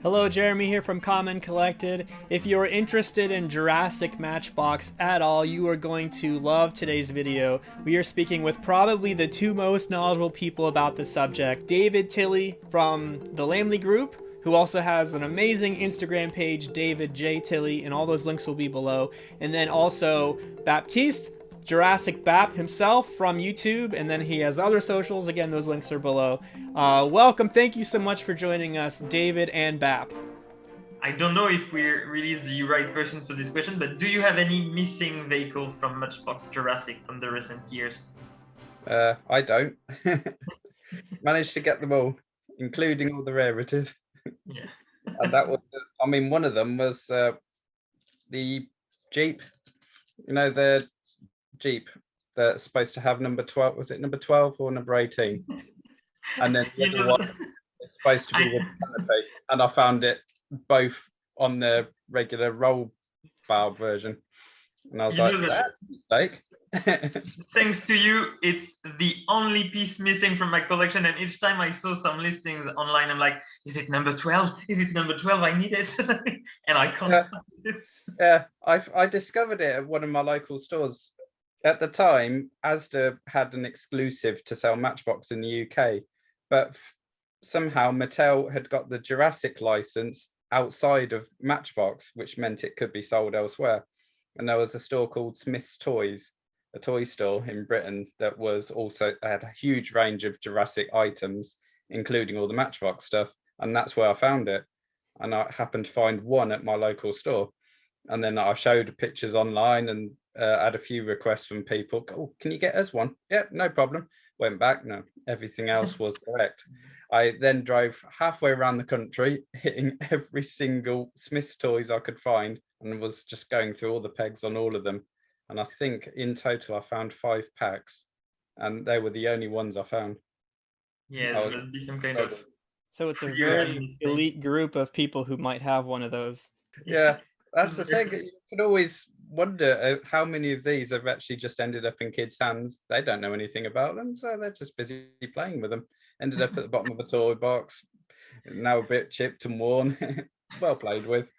Hello, Jeremy here from Common Collected. If you're interested in Jurassic Matchbox at all, you are going to love today's video. We are speaking with probably the two most knowledgeable people about the subject. David Tilley from the Lamley group, who also has an amazing Instagram page, David J. Tilley, and all those links will be below. And then also Baptiste, Jurassic Bap himself from YouTube, and then he has other socials. Again, those links are below. Welcome. Thank you so much for joining us, David and Bap. I don't know if we're really the right person for this question, but do you have any missing vehicle from Matchbox Jurassic from the recent years? I don't. Managed to get them all, including all the rarities. Yeah. And that was, I mean, one of them was the Jeep. You know, the Jeep that's supposed to have number 12. Was it number 12 or number 18? And then the other one is supposed to be with the canopy. And I found it both on the regular Rollbar version. And I was like, that's a mistake. Thanks to you, it's the only piece missing from my collection. And each time I saw some listings online, I'm like, is it number 12? Is it number 12? I need it. And I can't find it. Yeah, I discovered it at one of my local stores. At the time, Asda had an exclusive to sell Matchbox in the UK, but somehow Mattel had got the Jurassic license outside of Matchbox, which meant it could be sold elsewhere. And there was a store called Smith's Toys, a toy store in Britain that was also had a huge range of Jurassic items, including all the Matchbox stuff. And that's where I found it. And I happened to find one at my local store. And then I showed pictures online and had a few requests from people. Oh, can you get us one? Yeah, no problem. Went back. No, everything else was correct. I then drove halfway around the country, hitting every single Smith's Toys I could find, and was just going through all the pegs on all of them. And I think in total I found 5 packs, and they were the only ones I found. Yeah, there must be some kind of. So it's a very elite group of people who might have one of those. Yeah, that's the thing. You can always wonder how many of these have actually just ended up in kids' hands. They don't know anything about them, so they're just busy playing with them. Ended up at the bottom of a toy box, now a bit chipped and worn. Well played with.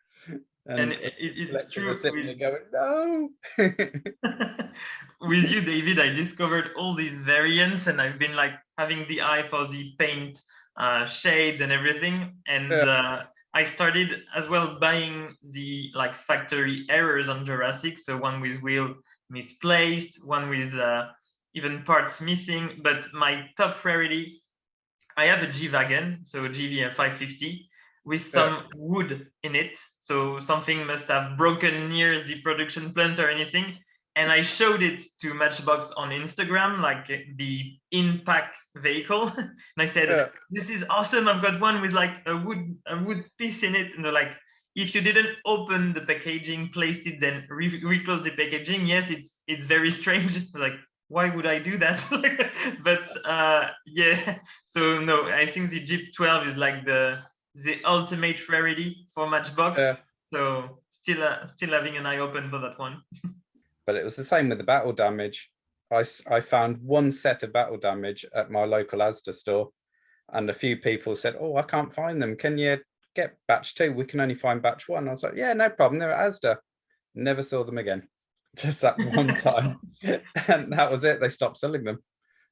And it's true. Sitting there going, no. With you, David, I discovered all these variants, and I've been like having the eye for the paint shades and everything. And I started as well buying the like factory errors on Jurassic. So one with wheel misplaced, one with even parts missing. But my top rarity, I have a Wagon, so a GV 550 with some wood in it. So something must have broken near the production plant or anything. And I showed it to Matchbox on Instagram, like the in-pack vehicle. And I said, this is awesome. I've got one with like a wood piece in it. And they're like, if you didn't open the packaging, placed it, then reclose the packaging, yes, it's very strange. Like, why would I do that? But yeah, so no, I think the Jeep 12 is like the ultimate rarity for Matchbox. So still having an eye open for that one. But it was the same with the battle damage. I found one set of battle damage at my local Asda store, and a few people said, oh, I can't find them. Can you get batch 2? We can only find batch 1. I was like, yeah, no problem. They're at Asda. Never saw them again. Just that one time. And that was it. They stopped selling them.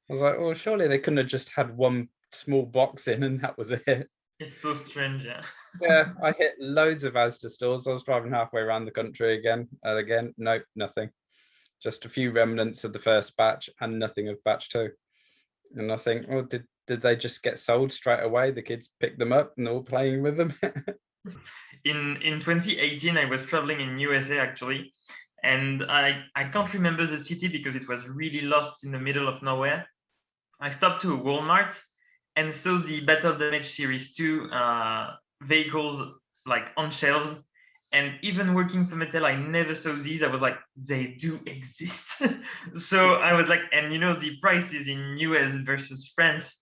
I was like, oh, surely they couldn't have just had one small box in and that was it. It's so strange, yeah. Yeah, I hit loads of Asda stores. I was driving halfway around the country again. And again, nope, nothing. Just a few remnants of the first batch and nothing of batch 2. And I think, well, did they just get sold straight away? The kids picked them up and they're all playing with them. In 2018, I was traveling in USA actually. And I can't remember the city because it was really lost in the middle of nowhere. I stopped to a Walmart and saw the Battle Damage Series 2 vehicles like on shelves. And even working for Mattel, I never saw these. I was like, they do exist. So I was like, and you know, the prices in US versus France,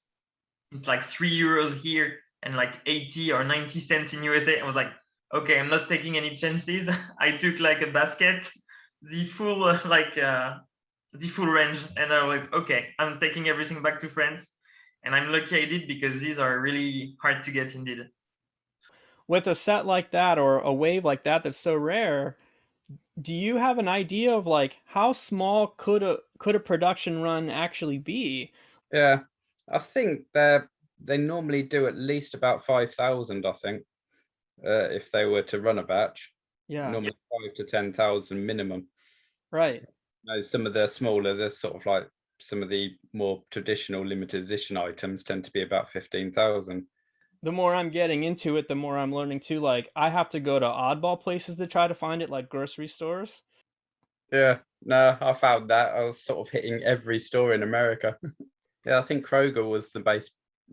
it's like €3 here and like 80 or 90 cents in USA. I was like, okay, I'm not taking any chances. I took like a basket, the full the full range, and I was like, okay, I'm taking everything back to France. And I'm lucky I did because these are really hard to get indeed. with a set like that or a wave like that that's so rare, do you have an idea of like how small could a production run actually be? Yeah, I think they normally do at least about 5,000. I think if they were to run a batch, Yeah, normally 5 to 10,000 minimum. right. No, some of the smaller, they're sort of like some of the more traditional limited edition items tend to be about 15,000. The more I'm getting into it, the more I'm learning too. Like I have to go to oddball places to try to find it, like grocery stores. Yeah, no, I found that. I was sort of hitting every store in America. Yeah, I think Kroger was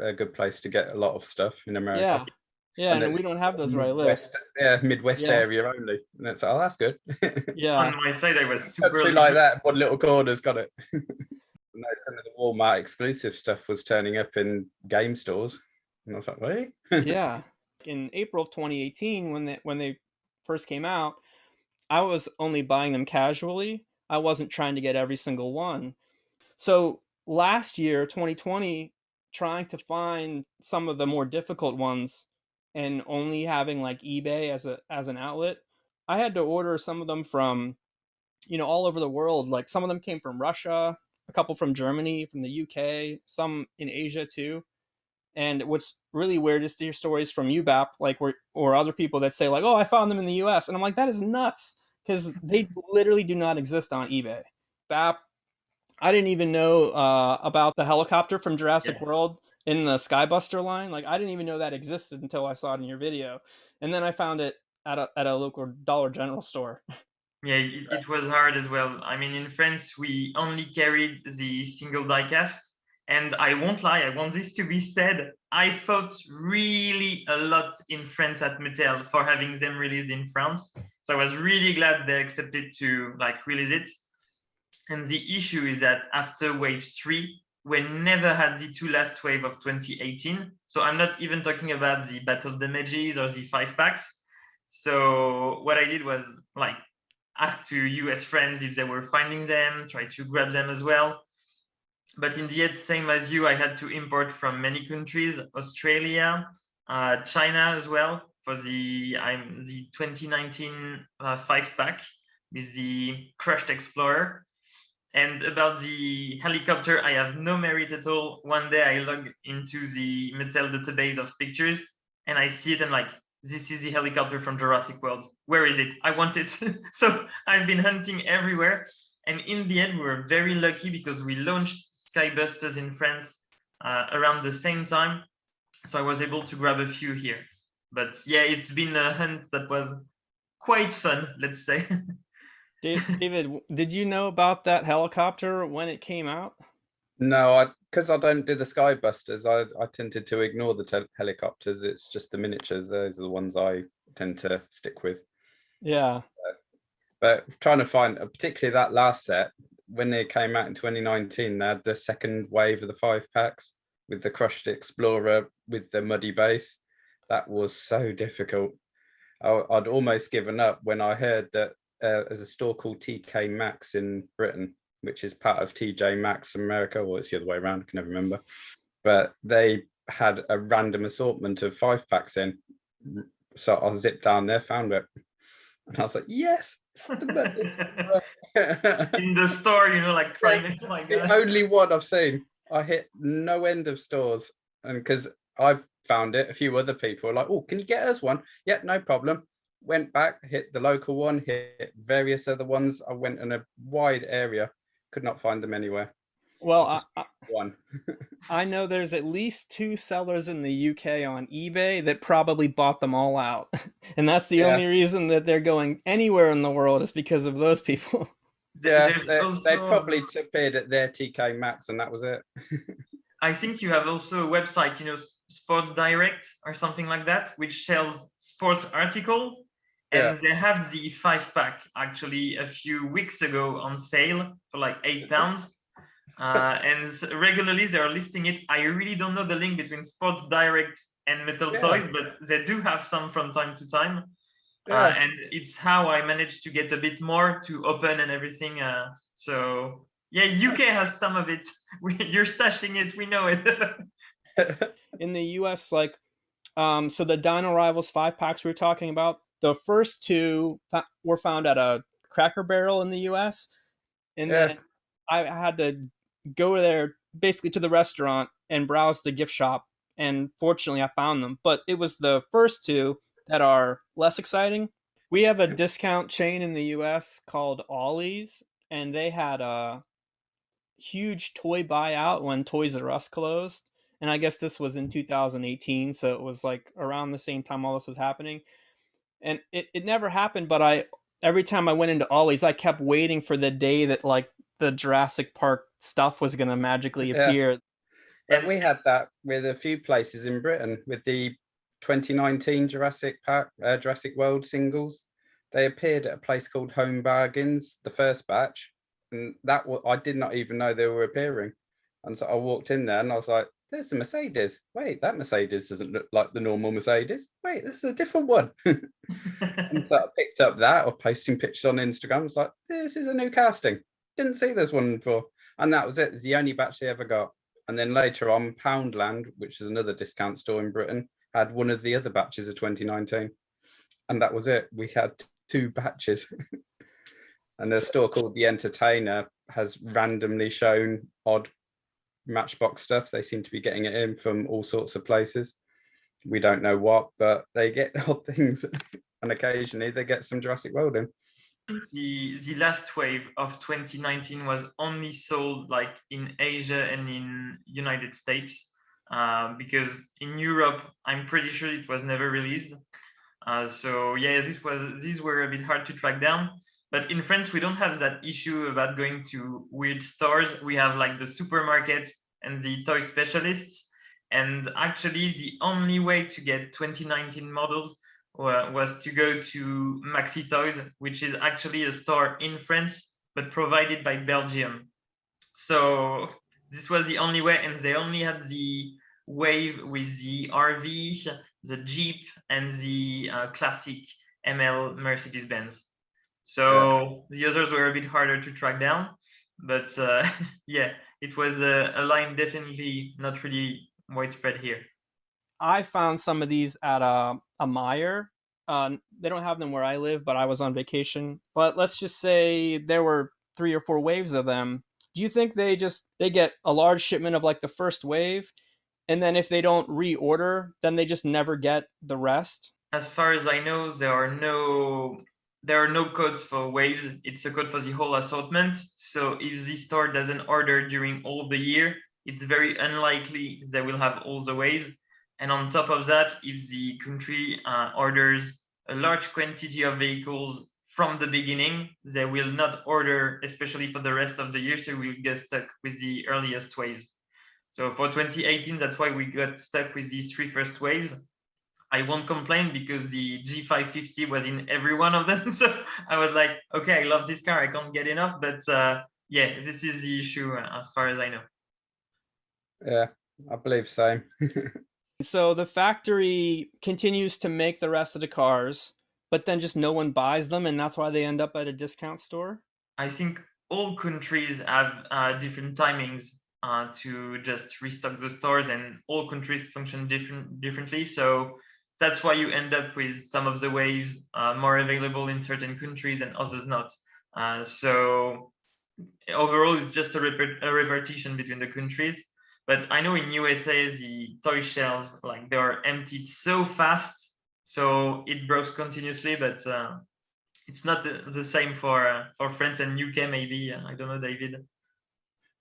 a good place to get a lot of stuff in America. Yeah, yeah, And and it's we don't have those where I live. Midwest, yeah, Midwest Yeah, area only. And it's, oh, that's good. yeah, On my side, I was super Country like that, one little corner's got it. No, some of the Walmart exclusive stuff was turning up in game stores. And I was like, wait. yeah. In April of 2018, when they first came out, I was only buying them casually. I wasn't trying to get every single one. So last year, 2020, trying to find some of the more difficult ones and only having like eBay as an outlet, I had to order some of them from, all over the world. Like some of them came from Russia, a couple from Germany, from the UK, some in Asia too. And what's really weird is to hear stories from you, Bap, like or other people that say like, "Oh, I found them in the U.S." And I'm like, that is nuts because they literally do not exist on eBay. Bap, I didn't even know about the helicopter from Yeah. Jurassic World in the Skybuster line. Like I didn't even know that existed until I saw it in your video, and then I found it at a local Dollar General store. Yeah, it was hard as well. I mean, in France, we only carried the single diecast. And I won't lie, I want this to be said. I fought really a lot in France at Mattel for having them released in France. So I was really glad they accepted to like release it. And the issue is that after wave 3, we never had the two last wave of 2018. So I'm not even talking about the battle damages or the 5 packs. So what I did was like ask to US friends if they were finding them, try to grab them as well. But in the end, same as you, I had to import from many countries, Australia, China as well, for the 2019 5 pack with the Crushed Explorer. And about the helicopter, I have no merit at all. One day I log into the Mattel database of pictures and I see it and like, this is the helicopter from Jurassic World. Where is it? I want it. So I've been hunting everywhere. And in the end, we were very lucky because we launched Skybusters in France around the same time. So I was able to grab a few here. But yeah, it's been a hunt that was quite fun, let's say. David, did you know about that helicopter when it came out? No, because I don't do the Skybusters, I tended to ignore the helicopters. It's just the miniatures. Those are the ones I tend to stick with. Yeah, But trying to find, particularly that last set, when it came out in 2019, they had the second wave of the 5 packs with the Crushed Explorer with the muddy base. That was so difficult. I'd almost given up when I heard that there's a store called TK Maxx in Britain, which is part of TJ Maxx America, or it's the other way around, I can never remember. But they had a random assortment of 5 packs in. So I zipped down there, found it. And I was like, yes, it's the In the store, like crying. Oh my the God. only one I've seen. I hit no end of stores. And because I've found it, a few other people are like, oh, can you get us one? Yeah, no problem. Went back, hit the local one, hit various other ones. I went in a wide area, could not find them anywhere. well, Just one. I know there's at least 2 sellers in the UK on eBay that probably bought them all out. And that's the Yeah. only reason that they're going anywhere in the world is because of those people. Yeah, There's they also, probably appeared at their TK Maxx and that was it. I think you have also a website, Sport Direct or something like that, which sells sports article. And they have the 5 pack actually a few weeks ago on sale for like £8. And regularly they're listing it. I really don't know the link between Sports Direct and Mattel Toys, but they do have some from time to time. And it's how I managed to get a bit more to open and everything. So yeah, UK has some of it. You're stashing it, we know it. In the US, like So the Dino Rivals 5-packs we were talking about, the first two were found at a Cracker Barrel in the US. And Yeah. then I had to go there basically to the restaurant and browse the gift shop. And fortunately, I found them. But it was the first two that are less exciting. We have a discount chain in the US called Ollie's, and they had a huge toy buyout when Toys R Us closed. And I guess this was in 2018, so it was like around the same time all this was happening. And it never happened, but every time I went into Ollie's, I kept waiting for the day that like the Jurassic Park stuff was gonna magically Yeah. appear. But we had that with a few places in Britain with the 2019 Jurassic World singles. They appeared at a place called Home Bargains, the first batch, and I did not even know they were appearing. And so I walked in there and I was like, "There's a Mercedes. Wait, that Mercedes doesn't look like the normal Mercedes. Wait, this is a different one." And so I picked up that, or posting pictures on Instagram. I was like, "This is a new casting. Didn't see this one before." And that was it. It's the only batch they ever got. And then later on, Poundland, which is another discount store in Britain, had one of the other batches of 2019. And that was it. We had 2 batches. And a store called The Entertainer has randomly shown odd Matchbox stuff. They seem to be getting it in from all sorts of places. We don't know what, but they get odd things. And occasionally they get some Jurassic World in. The last wave of 2019 was only sold like in Asia and in United States, because in Europe I'm pretty sure it was never released. So yeah, these were a bit hard to track down. But in France we don't have that issue about going to weird stores. We have like the supermarkets and the toy specialists. And actually the only way to get 2019 models was to go to Maxi Toys, which is actually a store in France, but provided by Belgium. So this was the only way, and they only had the wave with the RV, the Jeep, and the classic ML Mercedes-Benz. So the others were a bit harder to track down, but yeah, it was a line definitely not really widespread here. I found some of these at a Meijer. They don't have them where I live, but I was on vacation. But let's just say there were 3 or 4 waves of them. Do you think they get a large shipment of like the first wave, and then if they don't reorder, then they just never get the rest? As far as I know, there are no codes for waves. It's a code for the whole assortment. So if the store doesn't order during all the year, it's very unlikely they will have all the waves. And on top of that, if the country orders a large quantity of vehicles from the beginning, they will not order, especially for the rest of the year. So we'll get stuck with the earliest waves. So for 2018, that's why we got stuck with these 3 first waves. I won't complain because the G550 was in every one of them. So I was like, okay, I love this car. I can't get enough. But yeah, this is the issue as far as I know. Yeah, I believe so. So the factory continues to make the rest of the cars, but then just no one buys them, and that's why they end up at a discount store? I think all countries have different timings to just restock the stores, and all countries function differently. So that's why you end up with some of the waves more available in certain countries and others not. So overall, it's just a repartition between the countries. But I know in USA, the toy shelves, like they are emptied so fast, so it grows continuously. But it's not the same for France and UK, maybe. I don't know, David.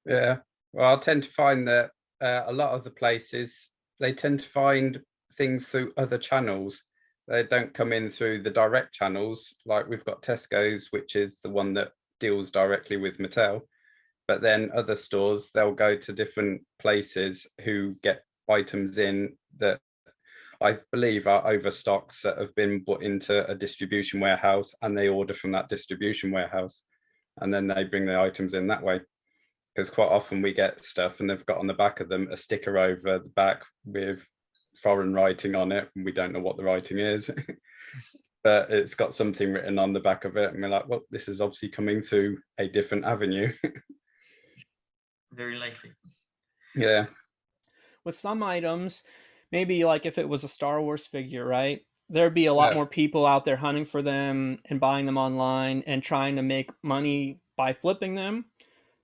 Yeah, well, I tend to find that a lot of the places, they tend to find things through other channels. They don't come in through the direct channels. Like we've got Tesco's, which is the one that deals directly with Mattel. But then other stores, they'll go to different places who get items in that I believe are overstocks that have been put into a distribution warehouse, and they order from that distribution warehouse, and then they bring the items in that way. Because quite often we get stuff and they've got on the back of them a sticker over the back with foreign writing on it, and we don't know what the writing is. But it's got something written on the back of it, and we're like, well, this is obviously coming through a different avenue. Very likely. Yeah. With some items, maybe like if it was a Star Wars figure, right? There'd be a lot more people out there hunting for them and buying them online and trying to make money by flipping them.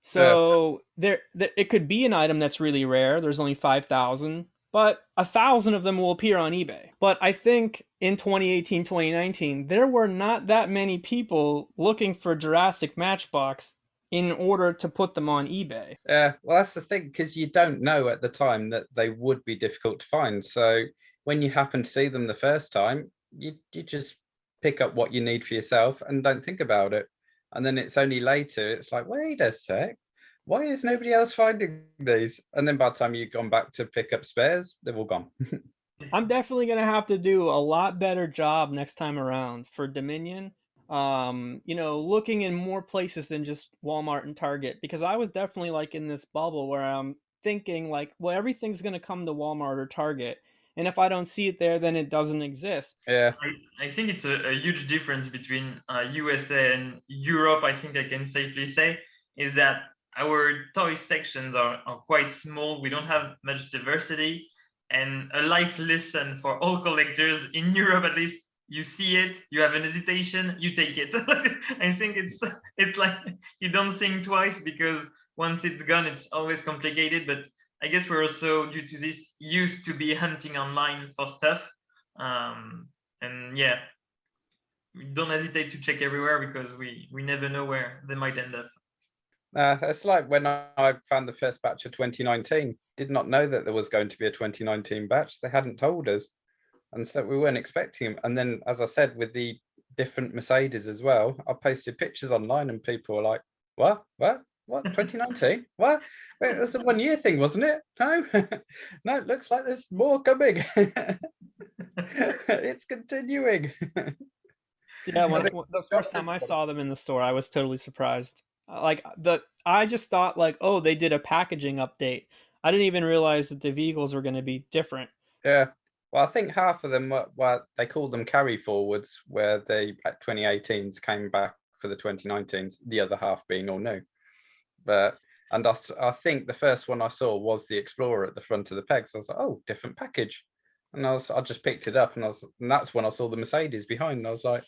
So it could be an item that's really rare. There's only 5,000, but 1,000 of them will appear on eBay. But I think in 2018, 2019, there were not that many people looking for Jurassic Matchbox in order to put them on eBay. Yeah, well, that's the thing, because you don't know at the time that they would be difficult to find. So when you happen to see them the first time, you just pick up what you need for yourself and don't think about it. And then it's only later, it's like, wait a sec, why is nobody else finding these? And then by the time you've gone back to pick up spares, they've all gone. I'm definitely gonna have to do a lot better job next time around for Dominion. Looking in more places than just Walmart and Target, because I was definitely like in this bubble where I'm thinking like, well, everything's gonna come to Walmart or Target, and if I don't see it there, then it doesn't exist. Yeah. I think it's a huge difference between USA and Europe. I think I can safely say is that our toy sections are quite small. We don't have much diversity, and a life lesson for all collectors in Europe, at least. You see it, you have an hesitation, you take it. I think it's like you don't think twice, because once it's gone, it's always complicated. But I guess we're also, due to this, used to be hunting online for stuff. And yeah, we don't hesitate to check everywhere, because we never know where they might end up. It's like when I found the first batch of 2019, did not know that there was going to be a 2019 batch. They hadn't told us. And so we weren't expecting them. And then, as I said, with the different Mercedes as well, I posted pictures online and people were like, what, 2019? What? Wait, that's a 1 year thing, wasn't it? No, no, it looks like there's more coming. It's continuing. Yeah, the first time I saw them in the store, I was totally surprised. I just thought like, oh, they did a packaging update. I didn't even realize that the vehicles were going to be different. Yeah. Well, I think half of them were they called them carry forwards, where they at 2018s came back for the 2019s, the other half being all new. And I think the first one I saw was the Explorer at the front of the pegs. I was like, oh, different package. And I just picked it up, and that's when I saw the Mercedes behind. And I was like,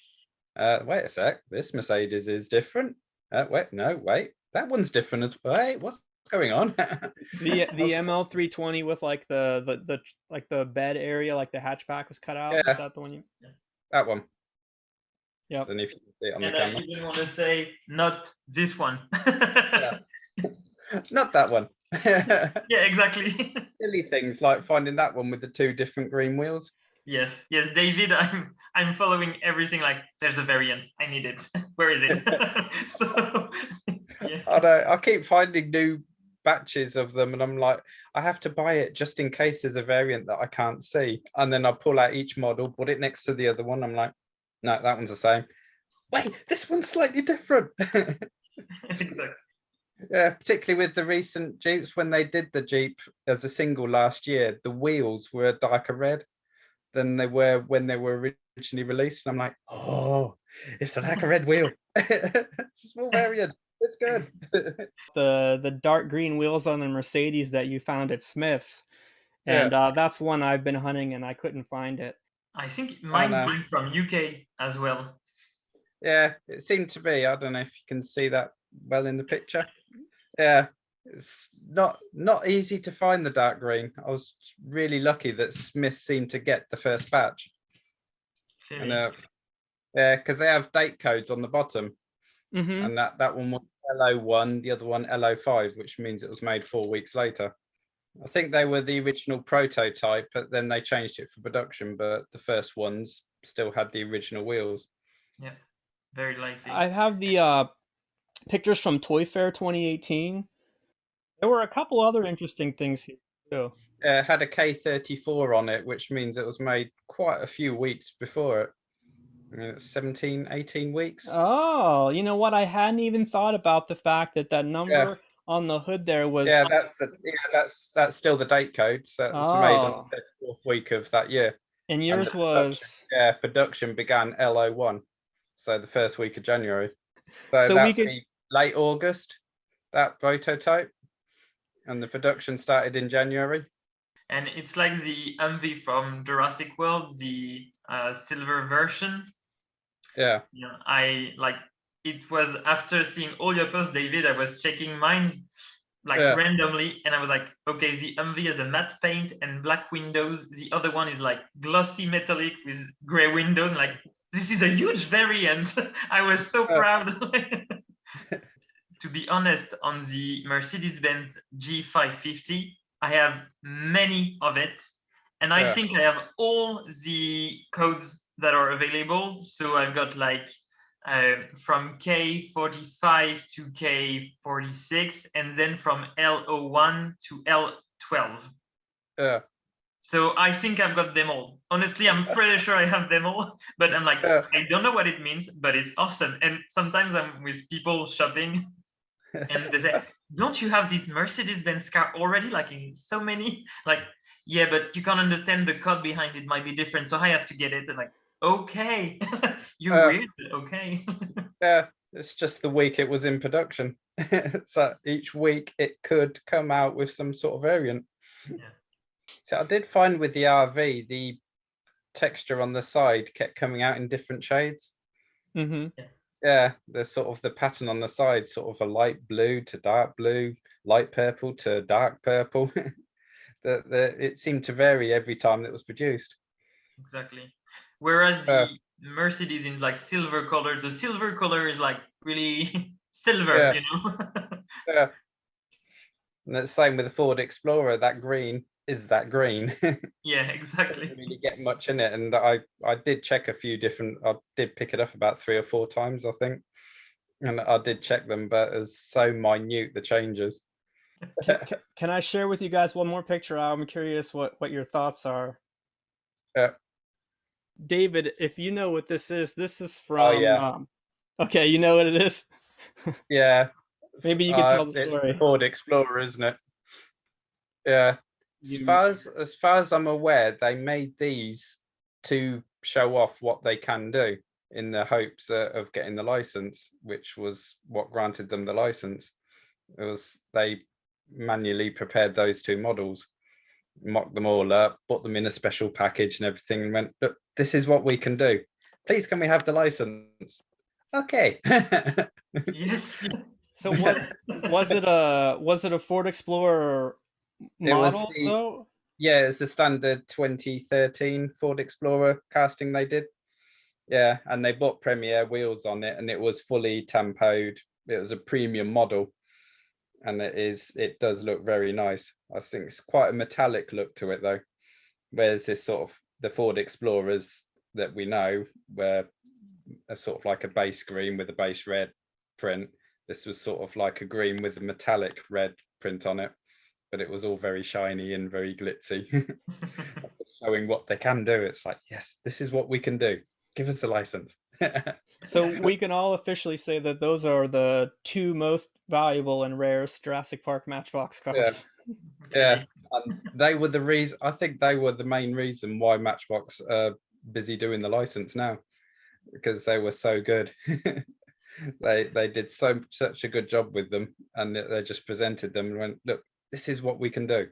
wait a sec, this Mercedes is different. Wait, that one's different as well. Wait, what's going on? The ML320 with like the bed area, like the hatchback was cut out. Yeah. Is that the one you? That one. Yeah. And if you see it on the And camera. I even want to say, not this one. Yeah. Not that one. Yeah, exactly. Silly things like finding that one with the two different green wheels. Yes, David, I'm following everything. Like, there's a variant, I need it. Where is it? So yeah. I know, I keep finding new batches of them, and I'm like, I have to buy it just in case there's a variant that I can't see. And then I pull out each model, put it next to the other one. I'm like, no, that one's the same. Wait, this one's slightly different. Exactly. Yeah, particularly with the recent Jeeps, when they did the Jeep as a single last year, the wheels were a darker red than they were when they were originally released. And I'm like, oh, it's a darker red wheel. It's a small variant. It's good. The dark green wheels on the Mercedes that you found at Smith's, and that's one I've been hunting and I couldn't find it. I think mine came from UK as well. Yeah, it seemed to be. I don't know if you can see that well in the picture. Yeah, it's not easy to find the dark green. I was really lucky that Smith seemed to get the first batch. And yeah, because they have date codes on the bottom. Mm-hmm. And that one was LO1, the other one LO5, which means it was made 4 weeks later. I think they were the original prototype, but then they changed it for production. But the first ones still had the original wheels. Yeah, very likely. I have the pictures from Toy Fair 2018. There were a couple other interesting things here too. It had a K34 on it, which means it was made quite a few weeks before it. 17, 18 weeks. Oh, you know what? I hadn't even thought about the fact that number on the hood there was. Yeah, that's still the date code. So it was made on the 34th week of that year. And yours was. Production began LO1, so the first week of January. So that would be late August, that prototype, and the production started in January. and it's like the MV from Jurassic World, the silver version. Yeah. Yeah, I like it was after seeing all your posts, David, I was checking mine like randomly, and I was like, okay, the MV has a matte paint and black windows. The other one is like glossy metallic with gray windows. Like, this is a huge variant. I was so proud. To be honest, on the Mercedes-Benz G550, I have many of it, and I think I have all the codes that are available. So I've got like from K45 to K46, and then from L01 to L12. Yeah. So I think I've got them all. Honestly, I'm pretty sure I have them all, but I'm like, I don't know what it means, but it's awesome. And sometimes I'm with people shopping and they say, don't you have this Mercedes-Benz car already? Like in so many, like, yeah, but you can't understand the code behind it might be different. So I have to get it. And like, okay, you're weird, but okay. Yeah, it's just the week it was in production. So each week it could come out with some sort of variant. Yeah. So I did find with the RV, the texture on the side kept coming out in different shades. Yeah, there's sort of the pattern on the side, sort of a light blue to dark blue, light purple to dark purple. It seemed to vary every time that was produced. Exactly. Whereas the Mercedes in like silver color, the silver color is like really silver, you know? Yeah. And the same with the Ford Explorer, that green is that green. Yeah, exactly. Didn't really get much in it, and I did check a few different. I did pick it up about 3 or 4 times, I think, and I did check them, but it's so minute the changes. Can I share with you guys one more picture? I'm curious what your thoughts are. David, if you know what this is from. Oh yeah. Okay, you know what it is. Yeah. Maybe you can tell the story. It's the Ford Explorer, isn't it? Yeah. As far as I'm aware, they made these to show off what they can do in the hopes of getting the license, which was what granted them the license. It was they manually prepared those 2 models, mocked them all up, put them in a special package and everything, and went, look, this is what we can do. Please, can we have the license? Okay. Yes. So was it a Ford Explorer model though? Yeah, it's the standard 2013 Ford Explorer casting they did. Yeah, and they bought Premier wheels on it, and it was fully tampoed. It was a premium model, and it does look very nice. I think it's quite a metallic look to it though. Whereas this sort of the Ford Explorers that we know were a sort of like a base green with a base red print. This was sort of like a green with a metallic red print on it, but it was all very shiny and very glitzy, showing what they can do. It's like, yes, this is what we can do. Give us the license. So we can all officially say that those are the 2 most valuable and rarest Jurassic Park Matchbox cars. Yeah. And they were the reason. I think they were the main reason why Matchbox are busy doing the license now, because they were so good. They did such a good job with them, and they just presented them and went, look, this is what we can do.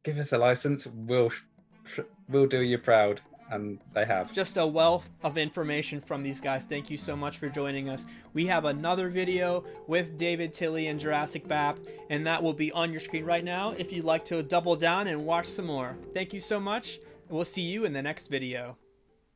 Give us a license, we'll do you proud. And they have. Just a wealth of information from these guys. Thank you so much for joining us. We have another video with David, Tilley, and Jurassic Bap, and that will be on your screen right now if you'd like to double down and watch some more. Thank you so much, and we'll see you in the next video.